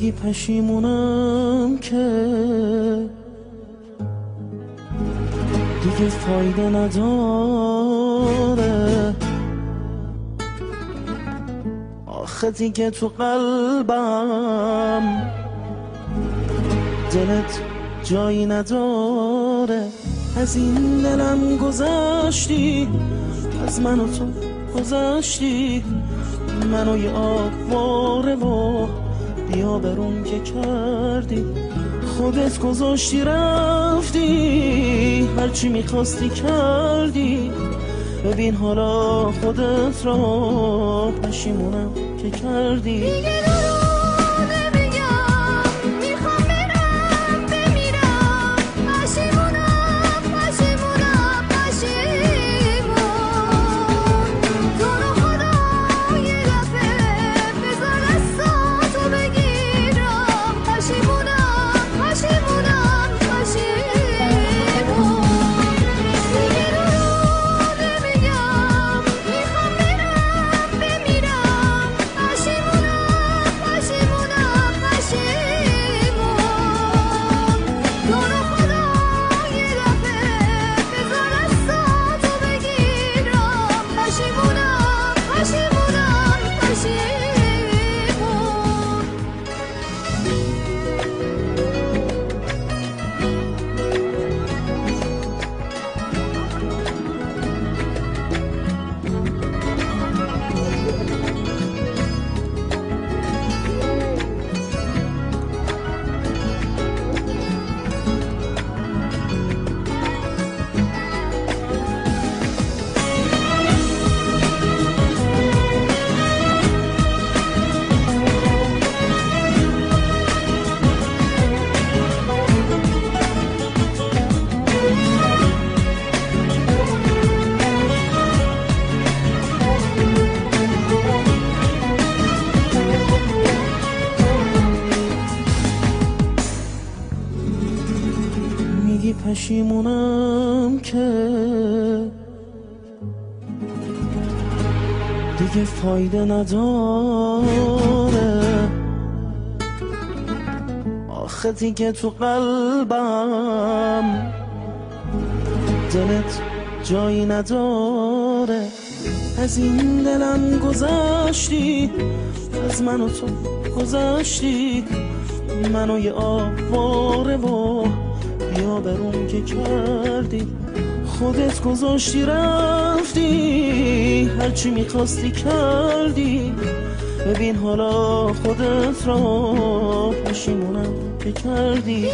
میگی پشیمونم که دیگه فایده نداره، آخه دیگه تو قلبم دلت جایی نداره. از این دلم گذشتی، از من و تو گذشتی، منو یه آواره و بیا برون که کردی. خودت گذاشتی رفتی، هرچی میخواستی کردی. ببین حالا خودت را پشیمونم که کردی. میگی پشیمونم که دیگه فایده نداره، آخه دیگه تو قلبم دلت جایی نداره. از این دلم گذشتی، از من و تو گذشتی، منو یه آواره و بیا برون که کردی. خودت گذاشتی رفتی، هرچی میخواستی کردی. ببین حالا خودت را پشیمونم که کردی.